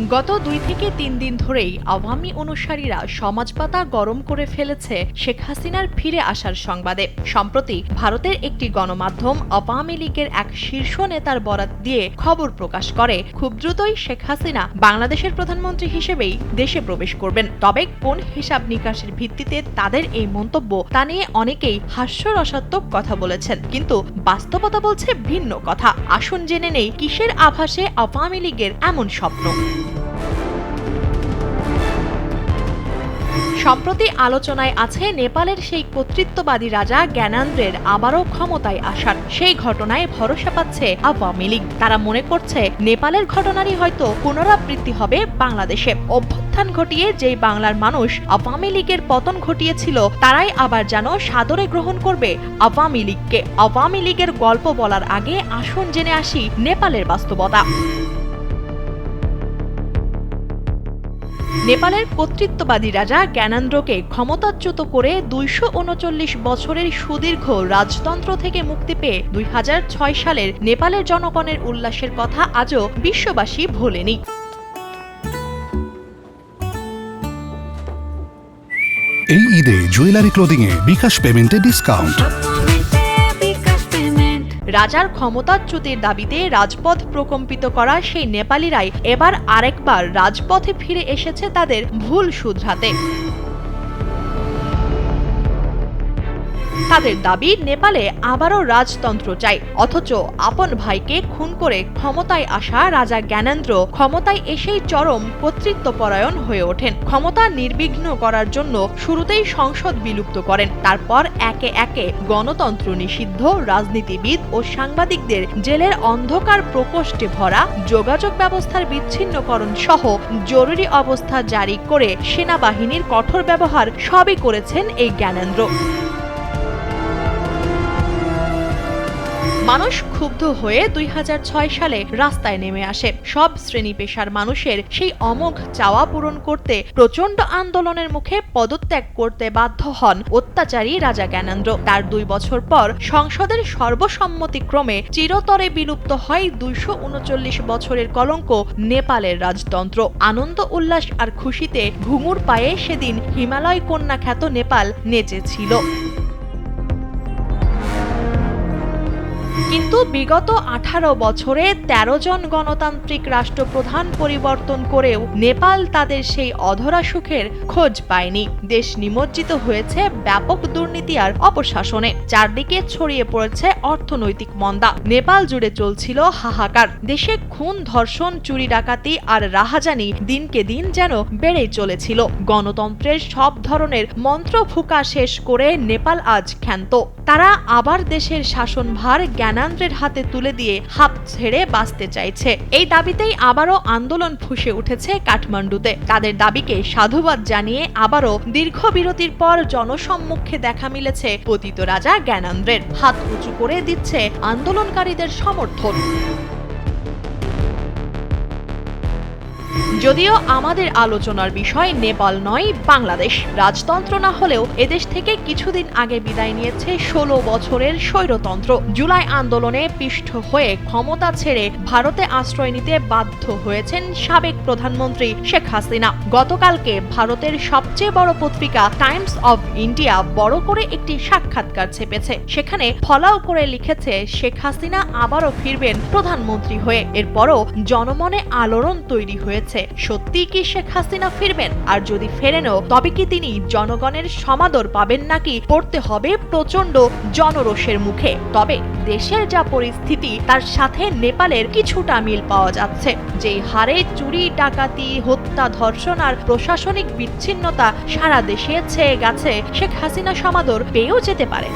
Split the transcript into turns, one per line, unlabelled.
গত ২ থেকে ৩ দিন ধরেই আওয়ামী অনুসারীরা সমাজপাতা গরম করে ফেলেছে শেখ হাসিনার ফিরে আসার সংবাদে। সম্প্রতি ভারতের একটি গণমাধ্যম আওয়ামী লীগের এক শীর্ষ নেতার বরাত দিয়ে খবর প্রকাশ করে, খুব দ্রুতই শেখ হাসিনা বাংলাদেশের প্রধানমন্ত্রী হিসেবেই দেশে প্রবেশ করবেন। তবে কোন হিসাব নিকাশের ভিত্তিতে তাদের এই মন্তব্য, তা নিয়ে অনেকেই হাস্যরসাত্মক কথা বলেছেন, কিন্তু বাস্তবতা বলছে ভিন্ন কথা। আসুন জেনে নেই কিসের আভাসে আওয়ামী লীগের এমন স্বপ্ন। সম্প্রতি আলোচনায় আছে নেপালের সেই কর্তৃত্ববাদী রাজা জ্ঞানেন্দ্রের আবারও ক্ষমতায় আসার। সেই ঘটনায় ভরসা পাচ্ছে আওয়ামী লীগ। তারা মনে করছে নেপালের ঘটনারই হয়তো পুনরাবৃত্তি হবে বাংলাদেশে। অভ্যুত্থান ঘটিয়ে যেই বাংলার মানুষ আওয়ামী লীগের পতন ঘটিয়েছিল, তারাই আবার যেন সাদরে গ্রহণ করবে আওয়ামী লীগকে। আওয়ামী লীগের গল্প বলার আগে আসুন জেনে আসি নেপালের বাস্তবতা। নেপালের কর্তৃত্ববাদী রাজা জ্ঞানেন্দ্রকে ক্ষমতাচ্যুত করে ২৩৯ বছরের সুদীর্ঘ রাজতন্ত্র থেকে মুক্তি পেয়ে ২০০৬ সালের নেপালের জনগণের উল্লাসের কথা আজও বিশ্ববাসী ভোলেনি।
এই ঈদে জুয়েলারি ক্লোদিং এ বিকাশ পেমেন্টে ডিসকাউন্ট।
রাজার ক্ষমতাচ্যুতির দাবিতে রাজপথ প্রকম্পিত করা সেই নেপালিরাই এবার আরেকবার রাজপথে ফিরে এসেছে তাদের ভুল শুধরাতে। তাদের দাবি, নেপালে আবারও রাজতন্ত্র চাই। অথচ আপন ভাইকে খুন করে ক্ষমতায় আসা রাজা জ্ঞানেন্দ্র ক্ষমতায় এসেই চরম কর্তৃত্বপরায়ণ হয়ে ওঠেন। ক্ষমতা নির্বিঘ্ন করার জন্য শুরুতেই সংসদ বিলুপ্ত করেন, তারপর একে একে গণতন্ত্র নিষিদ্ধ, রাজনীতিবিদ ও সাংবাদিকদের জেলের অন্ধকার প্রকোষ্ঠে ভরা, যোগাযোগ ব্যবস্থার বিচ্ছিন্নকরণ সহ জরুরি অবস্থা জারি করে সেনাবাহিনীর কঠোর ব্যবহার সবই করেছেন এই জ্ঞানেন্দ্র। মানুষ ক্ষুব্ধ হয়ে ২০০৬ সালে রাস্তায় নেমে আসে। সব শ্রেণী পেশার মানুষের সেই অমোঘ চাওয়া পূরণ করতে প্রচণ্ড আন্দোলনের মুখে পদত্যাগ করতে বাধ্য হন অত্যাচারী রাজা জ্ঞানেন্দ্র। তার ২ বছর পর সংসদের সর্বসম্মতিক্রমে চিরতরে বিলুপ্ত হয় ২৩৯ বছরের কলঙ্ক নেপালের রাজতন্ত্র। আনন্দ উল্লাস আর খুশিতে ঘুঙুর পায়ে সেদিন হিমালয় কন্যা খ্যাত নেপাল নেচেছিল। কিন্তু বিগত ১৮ বছরে ১৩ জন গণতান্ত্রিক রাষ্ট্রপ্রধান পরিবর্তন করেও নেপাল তাদের সেই অধরা সুখের খোঁজ পায়নি। দেশ নিমজ্জিত হয়েছে ব্যাপক দুর্নীতি আর অপশাসনে। চারদিকে ছড়িয়ে পড়েছে অর্থনৈতিক মন্দা। নেপাল জুড়ে চলছিল হাহাকার। দেশে খুন, ধর্ষণ, চুরি, ডাকাতি আর রাহাজানি দিনকে দিন যেন বেড়েই চলেছিল। গণতন্ত্রের সব ধরনের মন্ত্র ফুঁকা শেষ করে নেপাল আজ ক্ষান্ত। তারা আবার দেশের শাসনভার জ্ঞানেন্দ্রের হাতে তুলে দিয়ে হাঁপ ছেড়ে বাঁচতে চাইছে। এই দাবিতেই আবারও আন্দোলন ফুঁসে উঠেছে কাঠমান্ডুতে। তাদের দাবিকে সাধুবাদ জানিয়ে আবারও দীর্ঘ বিরতির পর জনসম্মুখে দেখা মিলেছে পতিত রাজা জ্ঞানেন্দ্রের। হাত উঁচু করে দিচ্ছে আন্দোলনকারীদের সমর্থন। যদিও আমাদের আলোচনার বিষয় নেপাল নয়, বাংলাদেশ। রাজতন্ত্র না হলেও এদেশ থেকে কিছুদিন আগে বিদায় নিয়েছে ১৬ বছরের স্বৈরতন্ত্র। জুলাই আন্দোলনে পিষ্ট হয়ে ক্ষমতা ছেড়ে ভারতে আশ্রয় নিতে বাধ্য হয়েছেন সাবেক প্রধানমন্ত্রী শেখ হাসিনা। গতকালকে ভারতের সবচেয়ে বড় পত্রিকা টাইমস অব ইন্ডিয়া বড় করে একটি সাক্ষাৎকার ছেপেছে। সেখানে ফলাও করে লিখেছে, শেখ হাসিনা আবারও ফিরবেন প্রধানমন্ত্রী হয়ে। এরপরও জনমনে আলোড়ন তৈরি হয়েছে। সত্যি কি শেখ হাসিনা ফিরবেন? আর যদি ফেরেনও, তবে কি তিনি জনগণের সমাদর পাবেন, নাকি পড়তে হবে প্রচন্ড জনরোষের মুখে? তবে দেশের যা পরিস্থিতি, তার সাথে নেপালের কিছুটা মিল পাওয়া যাচ্ছে। যে হারে চুরি, ডাকাতি, হত্যা, ধর্ষণ আর প্রশাসনিক বিচ্ছিন্নতা সারা দেশে ছেয়ে গেছে, শেখ হাসিনা সমাদর পেয়েও যেতে পারে।